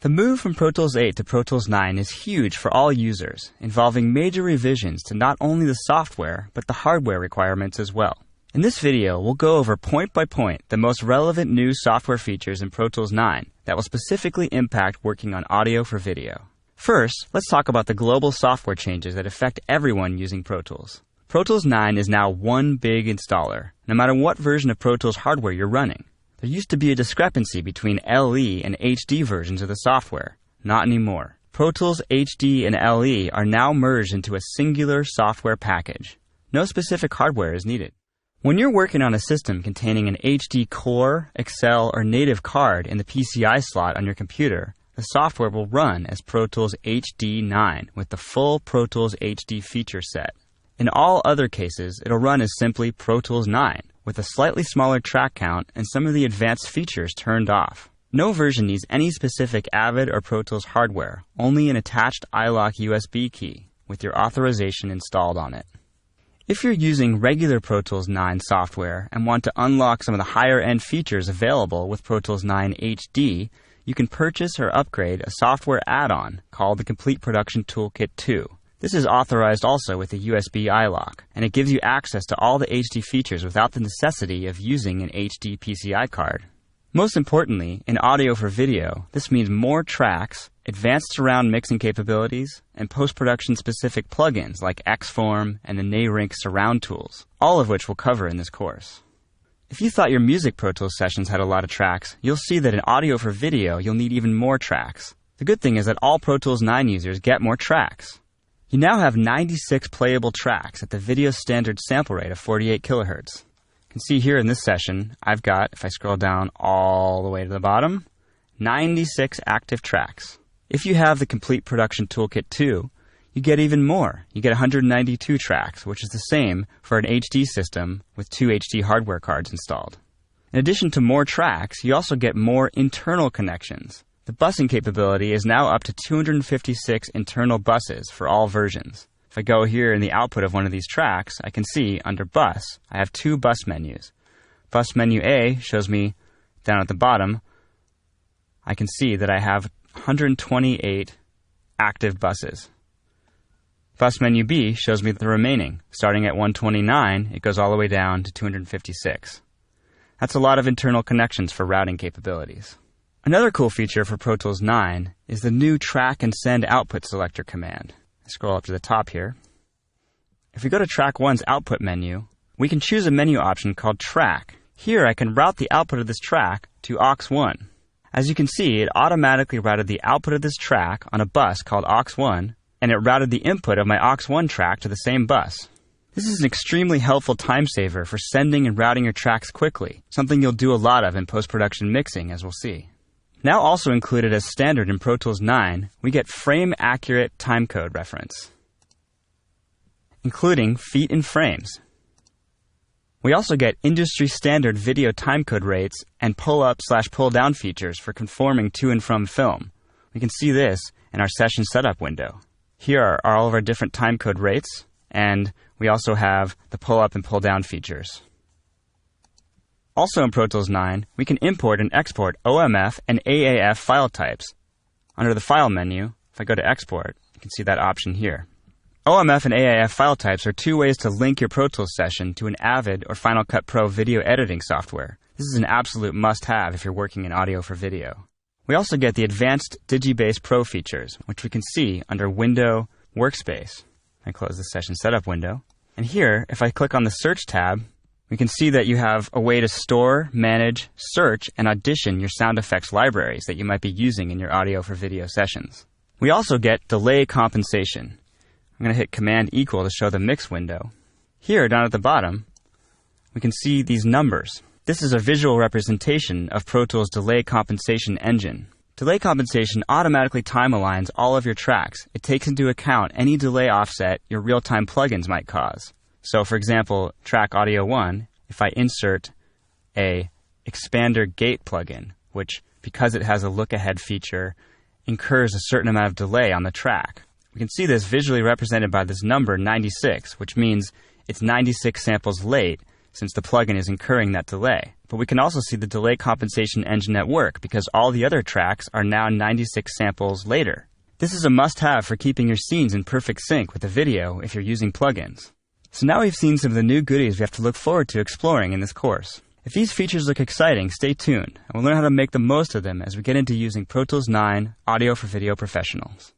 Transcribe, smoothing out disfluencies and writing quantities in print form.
The move from Pro Tools 8 to Pro Tools 9 is huge for all users, involving major revisions to not only the software, but the hardware requirements as well. In this video, we'll go over point by point the most relevant new software features in Pro Tools 9 that will specifically impact working on audio for video. First, let's talk about the global software changes that affect everyone using Pro Tools. Pro Tools 9 is now one big installer, no matter what version of Pro Tools hardware you're running. There used to be a discrepancy between LE and HD versions of the software. Not anymore. Pro Tools HD and LE are now merged into a singular software package. No specific hardware is needed. When you're working on a system containing an HD Core, Excel, or Native card in the PCI slot on your computer, the software will run as Pro Tools HD 9 with the full Pro Tools HD feature set. In all other cases, it'll run as simply Pro Tools 9, with a slightly smaller track count and some of the advanced features turned off. No version needs any specific Avid or Pro Tools hardware, only an attached iLok USB key, with your authorization installed on it. If you're using regular Pro Tools 9 software and want to unlock some of the higher-end features available with Pro Tools 9 HD, you can purchase or upgrade a software add-on called the Complete Production Toolkit 2. This is authorized also with a USB iLok, and it gives you access to all the HD features without the necessity of using an HD PCI card. Most importantly, in audio for video, this means more tracks, advanced surround mixing capabilities, and post-production specific plugins like Xform and the Nayrink surround tools, all of which we'll cover in this course. If you thought your music Pro Tools sessions had a lot of tracks, you'll see that in audio for video, you'll need even more tracks. The good thing is that all Pro Tools 9 users get more tracks. You now have 96 playable tracks at the video standard sample rate of 48 kHz. You can see here in this session, I've got, if I scroll down all the way to the bottom, 96 active tracks. If you have the Complete Production Toolkit 2, you get even more. You get 192 tracks, which is the same for an HD system with 2 HD hardware cards installed. In addition to more tracks, you also get more internal connections. The busing capability is now up to 256 internal buses for all versions. If I go here in the output of one of these tracks, I can see under Bus, I have 2 bus menus. Bus menu A shows me down at the bottom, I can see that I have 128 active buses. Bus menu B shows me the remaining. Starting at 129, it goes all the way down to 256. That's a lot of internal connections for routing capabilities. Another cool feature for Pro Tools 9 is the new Track and Send Output Selector command. I scroll up to the top here. If we go to Track 1's output menu, we can choose a menu option called Track. Here I can route the output of this track to aux1. As you can see, it automatically routed the output of this track on a bus called aux1, and it routed the input of my aux1 track to the same bus. This is an extremely helpful time saver for sending and routing your tracks quickly, something you'll do a lot of in post-production mixing, as we'll see. Now also included as standard in Pro Tools 9, we get frame-accurate timecode reference, including feet in frames. We also get industry-standard video timecode rates and pull-up/pull-down features for conforming to and from film. We can see this in our session setup window. Here are all of our different timecode rates, and we also have the pull-up and pull-down features. Also in Pro Tools 9, we can import and export OMF and AAF file types. Under the File menu, if I go to Export, you can see that option here. OMF and AAF file types are 2 ways to link your Pro Tools session to an Avid or Final Cut Pro video editing software. This is an absolute must-have if you're working in audio for video. We also get the advanced Digibase Pro features, which we can see under Window, Workspace. I close the Session Setup window. And here, if I click on the Search tab, we can see that you have a way to store, manage, search, and audition your sound effects libraries that you might be using in your audio for video sessions. We also get delay compensation. I'm going to hit Command equal to show the mix window. Here, down at the bottom, we can see these numbers. This is a visual representation of Pro Tools' delay compensation engine. Delay compensation automatically time aligns all of your tracks. It takes into account any delay offset your real-time plugins might cause. So, for example, track Audio 1, if I insert a expander gate plugin, which, because it has a look-ahead feature, incurs a certain amount of delay on the track. We can see this visually represented by this number 96, which means it's 96 samples late since the plugin is incurring that delay. but we can also see the delay compensation engine at work because all the other tracks are now 96 samples later. This is a must-have for keeping your scenes in perfect sync with the video if you're using plugins. So now we've seen some of the new goodies we have to look forward to exploring in this course. If these features look exciting, stay tuned, and we'll learn how to make the most of them as we get into using Pro Tools 9 Audio for Video Professionals.